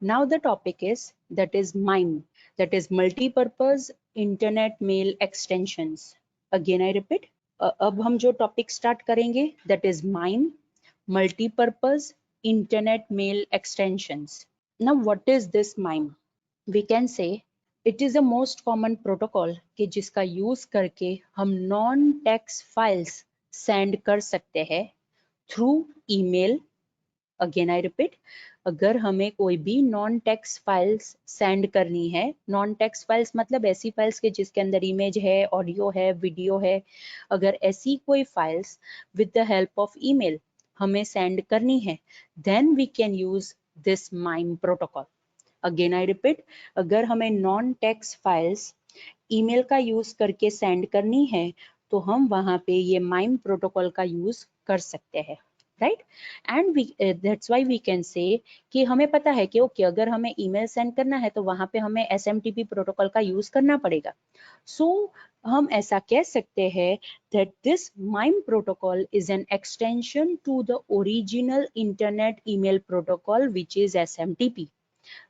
Now the topic is that is MIME, that is multi-purpose internet mail extensions. Again I repeat, अब हम जो topic start करेंगे that is MIME, multi-purpose internet mail extensions. Now what is this MIME? We can say it is a most common protocol कि जिसका use करके हम non text files send कर सकते हैं through email. Again I repeat, अगर हमें कोई भी नॉन टेक्स्ट फाइल्स सेंड करनी है, नॉन टेक्स्ट फाइल्स मतलब ऐसी फाइल्स के जिसके अंदर इमेज है, ऑडियो है, वीडियो है, अगर ऐसी कोई files with the help of email हमें सेंड करनी है, then we can use this MIME protocol. Again I repeat, अगर हमें नॉन टेक्स्ट फाइल्स ईमेल का यूज करके सेंड करनी है तो हम वहां पे ये माइम प्रोटोकॉल का यूज कर सकते हैं, right. And that's why we can say कि हमें पता है कि ओके अगर हमें ईमेल सेंड करना है तो वहां पे हमें SMTP प्रोटोकॉल का यूज करना पड़ेगा. सो हम ऐसा कह सकते हैं that this MIME protocol is an extension to the original internet email protocol which is SMTP.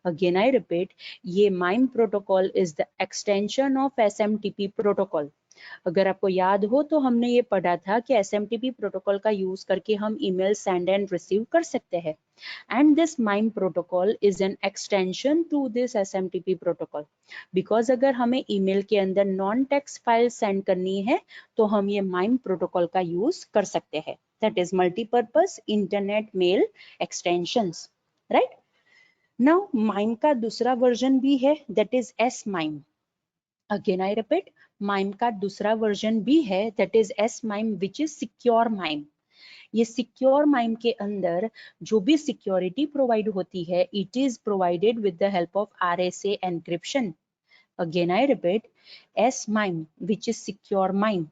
Again I repeat, ये MIME protocol is the extension of SMTP protocol. अगर आपको याद हो तो हमने ये पढ़ा था कि SMTP प्रोटोकॉल का यूज करके हम ईमेल सेंड एंड रिसीव कर सकते हैं. And this MIME protocol is an extension to this SMTP protocol, because अगर हमें ईमेल के अंदर नॉन टेक्स्ट फाइल सेंड करनी है तो हम ये माइम प्रोटोकॉल का यूज कर सकते हैं. That is multipurpose internet mail extensions, right. Now MIME का दूसरा वर्जन भी है, that is S-MIME. Again I repeat, MIME का दूसरा वर्जन भी है, that is S-MIME which is secure MIME. ये सिक्योर माइम के अंदर जो भी सिक्योरिटी प्रोवाइड होती है, it is provided with the help of RSA encryption. Again I repeat, S-MIME which is secure MIME,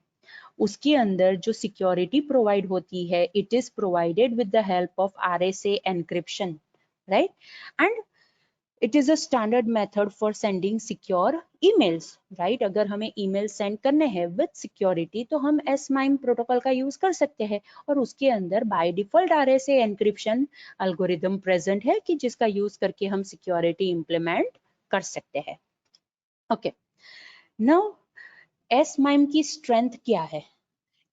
उसके अंदर जो सिक्योरिटी प्रोवाइड होती है, it is provided with the help of RSA encryption, right. And it is a standard method for sending secure emails, right. अगर हमें email send करने हैं with security तो हम S-MIME प्रोटोकॉल का यूज कर सकते हैं, और उसके अंदर by default RSA encryption algorithm present है कि जिसका यूज करके हम security implement कर सकते हैं. Okay, now S-MIME की स्ट्रेंथ क्या है?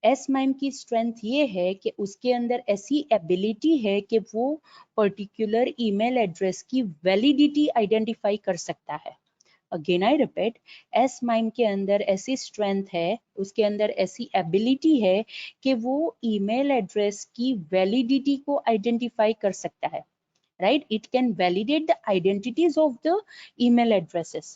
S-MIME की स्ट्रेंथ ये है कि उसके अंदर ऐसी एबिलिटी है कि वो पर्टिकुलर ईमेल एड्रेस की वैलिडिटी आइडेंटिफाई कर सकता है. अगेन आई रिपीट, S-MIME के अंदर ऐसी स्ट्रेंथ है, उसके अंदर ऐसी एबिलिटी है कि वो ईमेल एड्रेस की वैलिडिटी को आइडेंटिफाई कर सकता है, right. It can validate the identities of the email addresses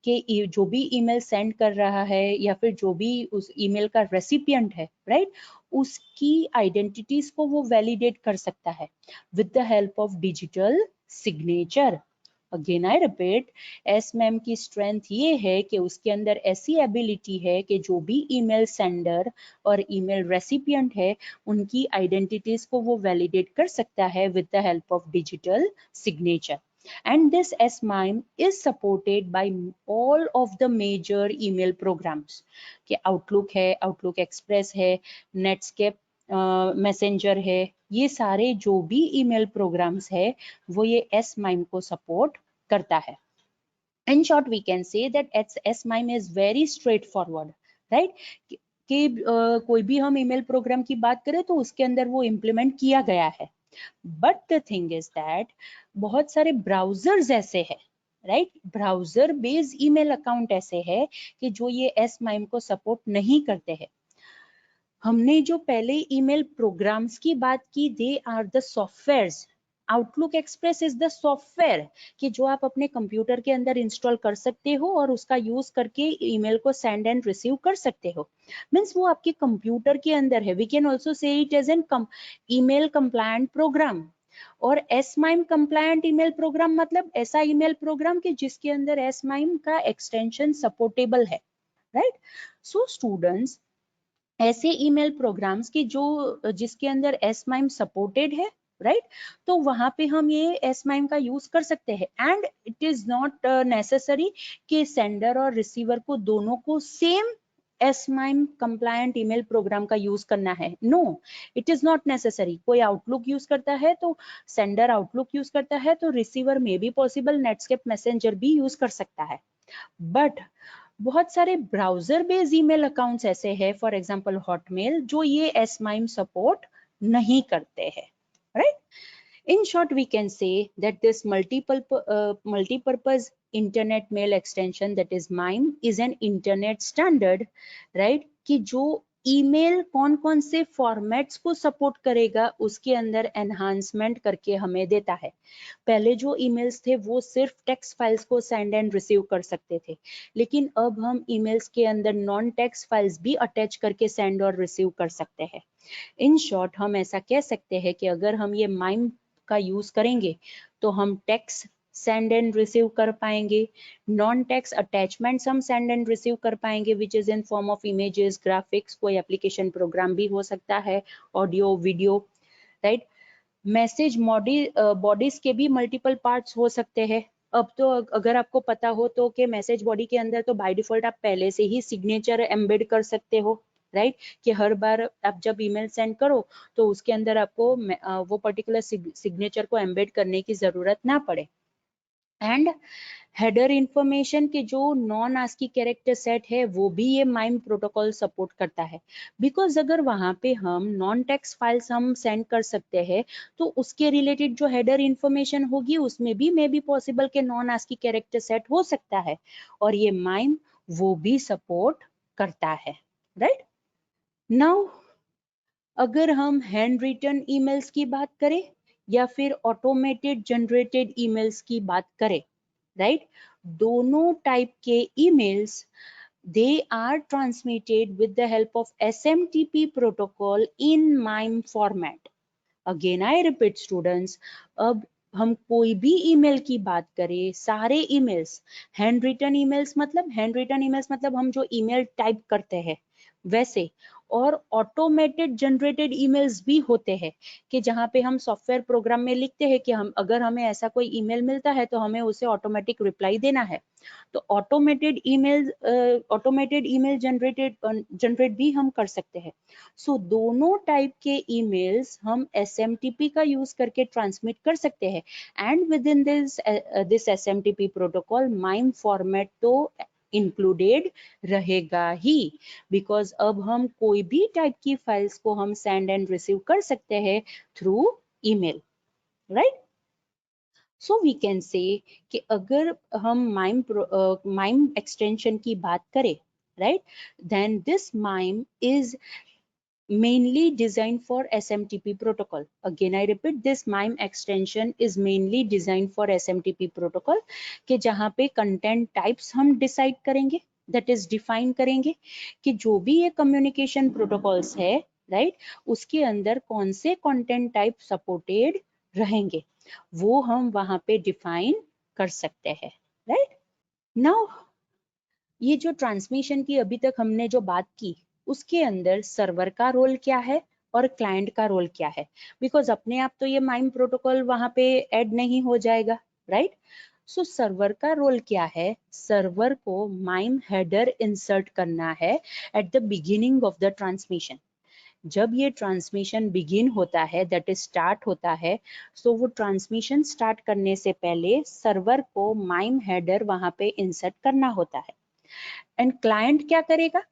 कि जो भी email send कर रहा है या फिर जो भी उस email का recipient है, right, उसकी identities को वो validate कर सकता है with the help of digital signature. Again I repeat, S-MIME की स्ट्रेंथ ये है कि उसके अंदर ऐसी एबिलिटी है कि जो भी ईमेल सेंडर और ईमेल रेसिपिएंट है उनकी आइडेंटिटीज को वो वैलिडेट कर सकता है with the help of digital signature. And this S-MIME is supported by all of the major email programs कि Outlook है, Outlook Express है, Netscape मैसेंजर है, ये सारे जो भी ईमेल प्रोग्राम्स है वो ये S-MIME को सपोर्ट करता है. In short, we can say that S-MIME is very straightforward, right? कि कोई भी हम ईमेल प्रोग्राम की बात करें तो उसके अंदर वो इम्प्लीमेंट किया गया है. But the thing is that बहुत सारे ब्राउजर्स ऐसे हैं, right, browser based email account ऐसे है कि जो ये S-MIME को सपोर्ट नहीं करते हैं. हमने जो पहले ईमेल प्रोग्राम्स की बात की, they are the softwares. Outlook Express is the software कि जो आप अपने कंप्यूटर के अंदर इंस्टॉल कर सकते हो और उसका यूज करके ईमेल को सेंड एंड रिसीव कर सकते हो. मीन्स वो आपके कंप्यूटर के अंदर है. We can also say it as an email compliant program. और S-MIME कंप्लायंट ईमेल प्रोग्राम मतलब ऐसा ईमेल प्रोग्राम कि जिसके अंदर S-MIME का एक्सटेंशन सपोर्टेबल है, राइट. सो स्टूडेंट्स, ऐसे ईमेल प्रोग्राम्स की जो जिसके अंदर S-MIME सपोर्टेड है, राइट, तो वहां पे हम ये S-MIME का यूज कर सकते हैं. And it is not necessary कि सेंडर और रिसीवर को दोनों को same SMIME compliant email program का यूज करना है? No, it is not necessary. कोई आउटलुक यूज करता है तो सेंडर आउटलुक यूज करता है तो रिसीवर में भी पॉसिबल नेटस्केप मैसेंजर भी यूज कर सकता है। बट बहुत सारे ब्राउजर बेस्ड ईमेल अकाउंट्स ऐसे हैं, फॉर एग्जांपल हॉटमेल, जो ये SMIME सपोर्ट नहीं करते हैं, right? In short, we can say that this multi-purpose internet mail extension, that is MIME, is an internet standard, right? कि जो ईमेल कौन कौन से फॉर्मेट्स को सपोर्ट करेगा उसके अंदर एनहांसमेंट करके हमें देता है। पहले जो ईमेल्स थे वो सिर्फ टेक्स्ट फाइल्स को सेंड एंड रिसीव कर सकते थे, लेकिन अब हम ईमेल्स के अंदर नॉन टेक्स्ट फाइल्स भी अटैच करके सेंड और रिसीव कर सकते हैं। इन शॉर्ट हम ऐसा कह सकते हैं कि अगर हम ये MIME का यूज करेंगे तो हम टेक्स्ट सेंड एंड रिसीव कर पाएंगे, नॉन टेक्स्ट अटैचमेंट्स हम सेंड एंड रिसीव कर पाएंगे, which is in form of images, graphics, कोई एप्लीकेशन प्रोग्राम भी हो सकता है, audio, video, right? Message bodies के भी मल्टीपल पार्ट्स हो सकते हैं। अब तो अगर आपको पता हो तो कि मैसेज बॉडी के अंदर तो बाय डिफॉल्ट आप पहले से ही सिग्नेचर एम्बेड कर सकते हो, राइट? कि हर बार आप जब ईमेल सेंड करो तो उसके अंदर आपको वो पर्टिकुलर सिग्नेचर को एम्बेड करने की जरूरत ना पड़े। एंड हेडर इंफॉर्मेशन के जो नॉन आस्की कैरेक्टर सेट है वो भी ये MIME प्रोटोकॉल सपोर्ट करता है, बिकॉज अगर वहां पे हम नॉन टेक्स्ट फाइल्स हम सेंड कर सकते हैं तो उसके रिलेटेड जो हेडर इंफॉर्मेशन होगी उसमें भी मे बी पॉसिबल के नॉन आस्की कैरेक्टर सेट हो सकता है, और ये MIME वो भी सपोर्ट करता है, राइट? नाउ अगर हम हैंड रिटन ईमेल्स की बात करें या फिर ऑटोमेटेड जनरेटेड ईमेल्स की बात करें, राइट? दोनों टाइप के emails they are transmitted with the help of SMTP protocol in MIME format. Again I repeat students, अब हम कोई भी ईमेल की बात करें, सारे ईमेल्स हैंड रिटन ईमेल्स मतलब हम जो ईमेल टाइप करते हैं वैसे, और ऑटोमेटेड जनरेटेड ईमेल्स भी होते हैं कि जहाँ पे हम सॉफ्टवेयर प्रोग्राम में लिखते हैं कि हम अगर हमें ऐसा कोई ईमेल मिलता है तो हमें उसे ऑटोमेटिक रिप्लाई देना है, तो ऑटोमेटेड ईमेल जनरेट भी हम कर सकते हैं। सो दोनों टाइप के ईमेल्स हम SMTP का यूज करके ट्रांसमिट कर सकते हैं, and with in this SMTP protocol MIME format तो इंक्लूडेड रहेगा ही, बिकॉज अब हम कोई भी टाइप की फाइल्स को हम सेंड एंड रिसीव कर सकते हैं through email, right? So we can say कि अगर हम MIME एक्सटेंशन की बात करें, right, then this MIME is mainly designed for SMTP protocol. Again I repeat, this MIME extension is mainly designed for SMTP protocol कि जहाँ पे content types हम डिसाइड करेंगे, दैट इज डिफाइन करेंगे कि जो भी ये कम्युनिकेशन प्रोटोकॉल्स है, राइट, उसके अंदर कौन से कंटेंट टाइप सपोर्टेड रहेंगे वो हम वहां पे डिफाइन कर सकते हैं, राइट? नाउ ये जो ट्रांसमिशन की अभी तक हमने जो बात की उसके अंदर सर्वर का रोल क्या है और क्लाइंट का रोल क्या है, बिकॉज अपने आप तो ये MIME प्रोटोकॉल वहां पे ऐड नहीं हो जाएगा, राइट? सो सर्वर का रोल क्या है? सर्वर को MIME हेडर इंसर्ट करना है at the beginning of the transmission. जब ये ट्रांसमिशन बिगिन होता है, दैट इज स्टार्ट होता है, सो वो ट्रांसमिशन स्टार्ट करने से पहले सर्वर को MIME हेडर वहां पे इंसर्ट करना होता है। एंड क्लाइंट क्या करेगा?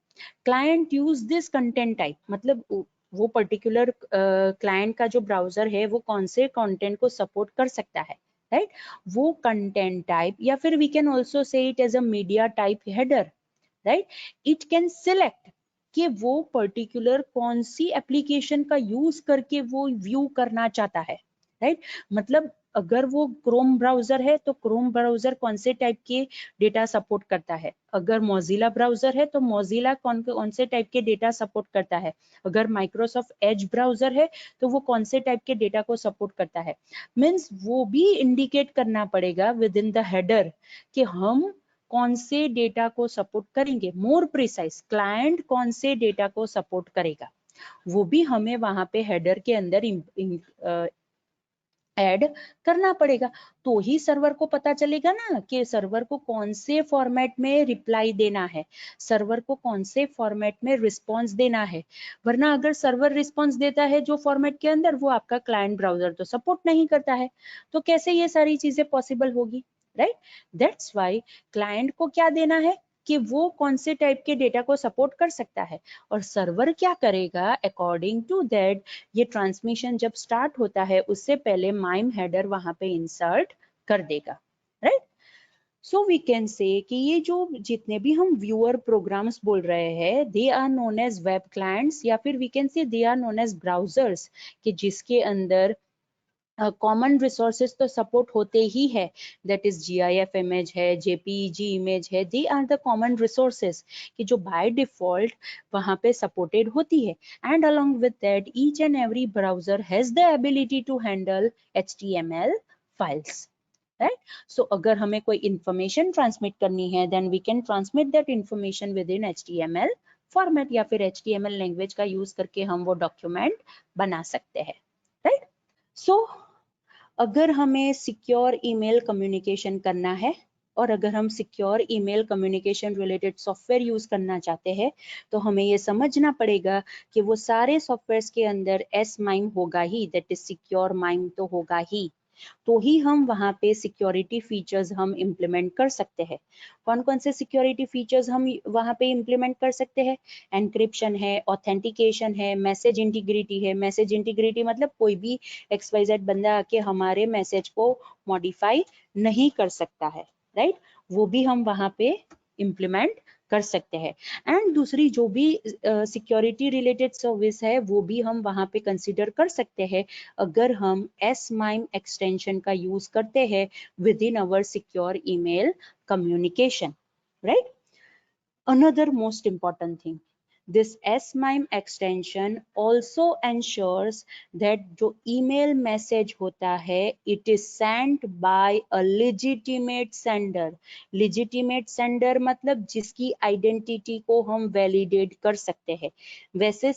Client use this content type, मतलब वो पर्टिकुलर क्लाइंट का जो ब्राउजर है वो कौन से कंटेंट को सपोर्ट कर सकता है, राइट? वो कंटेंट टाइप, या फिर we can also say it as a media type header, right? It can select कि वो पर्टिकुलर कौन सी एप्लीकेशन का यूज करके वो व्यू करना चाहता है, राइट? मतलब अगर वो क्रोम ब्राउजर है तो क्रोम ब्राउजर कौन से टाइप के डेटा सपोर्ट करता है, अगर मोजिला ब्राउजर है तो मोजिला कौन से टाइप के डेटा सपोर्ट करता है, अगर माइक्रोसॉफ्ट एज ब्राउजर है तो वो कौन से टाइप के डेटा को सपोर्ट करता है। मीन्स वो भी इंडिकेट करना पड़ेगा विद इन द हेडर कि हम कौन से डेटा को सपोर्ट करेंगे, मोर प्रिसाइज क्लाइंट कौन से डेटा को सपोर्ट करेगा वो भी हमें वहां पे हेडर के अंदर ऐड करना पड़ेगा, तो ही सर्वर को पता चलेगा ना कि सर्वर को कौन से फॉर्मेट में रिप्लाई देना है, सर्वर को कौन से फॉर्मेट में रिस्पॉन्स देना है। वरना अगर सर्वर रिस्पॉन्स देता है जो फॉर्मेट के अंदर, वो आपका क्लाइंट ब्राउजर तो सपोर्ट नहीं करता है, तो कैसे ये सारी चीजें पॉसिबल होगी, राइट। दैट्स वाई क्लाइंट को क्या देना है कि वो कौन से टाइप के डेटा को सपोर्ट कर सकता है, और सर्वर क्या करेगा अकॉर्डिंग टू दैट। ये ट्रांसमिशन जब स्टार्ट होता है उससे पहले माइम हेडर वहां पे इंसर्ट कर देगा, right. So we can say कि ये जो जितने भी हम व्यूअर प्रोग्राम्स बोल रहे हैं, they are known as web clients, या फिर we can say they are known as browsers, कि जिसके अंदर कॉमन रिसोर्सेज तो सपोर्ट होते ही है, दैट इज GIF इमेज है, JPEG इमेज है, they are the common resources कि जो बाय डिफॉल्ट वहां पे सपोर्टेड होती है। And along with that each and every browser has the ability to handle HTML files, right. So अगर हमें कोई इंफॉर्मेशन ट्रांसमिट करनी है, then we can transmit that information within HTML format, या फिर HTML लैंग्वेज का use करके हम वो डॉक्यूमेंट बना सकते हैं, राइट। सो अगर हमें सिक्योर ईमेल कम्युनिकेशन करना है, और अगर हम secure email communication related software use करना चाहते हैं, तो हमें ये समझना पड़ेगा कि वो सारे सॉफ्टवेयर्स के अंदर S-MIME होगा ही, दैट इज सिक्योर माइम तो होगा ही, तो ही हम वहां पे सिक्योरिटी फीचर्स हम इम्प्लीमेंट कर सकते हैं। कौन कौन से सिक्योरिटी फीचर्स हम वहां पे इम्प्लीमेंट कर सकते हैं? एनक्रिप्शन है, ऑथेंटिकेशन है, मैसेज इंटीग्रिटी है। मैसेज इंटीग्रिटी मतलब कोई भी XYZ बंदा आके हमारे मैसेज को मॉडिफाई नहीं कर सकता है, राइट। वो भी हम वहां पे इम्प्लीमेंट कर सकते हैं। एंड दूसरी जो भी सिक्योरिटी रिलेटेड सर्विस है, वो भी हम वहां पे कंसिडर कर सकते हैं अगर हम S-MIME एक्सटेंशन का यूज करते हैं with in our secure email communication, right. Another most important thing, this S-MIME extension also ensures that जो email message होता है, it is sent by a legitimate sender. Legitimate sender मतलब जिसकी identity को हम validate कर सकते हैं, वैसे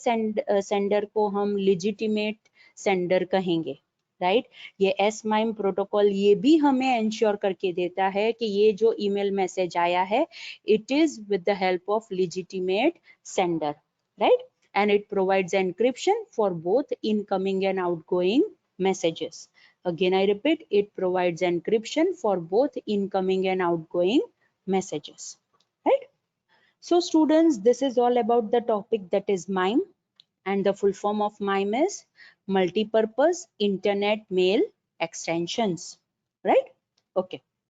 sender को हम legitimate sender कहेंगे, राइट। ये S-MIME प्रोटोकॉल ये भी हमें इंश्योर करके देता है कि ये जो ईमेल मैसेज आया है, it is with the help of legitimate sender, right, and it provides encryption for both incoming and outgoing messages. Again I repeat, it provides encryption for both incoming and outgoing messages, right. So students, this is all about the topic that is MIME, and the full form of MIME is multi-purpose internet mail extensions, right. Okay,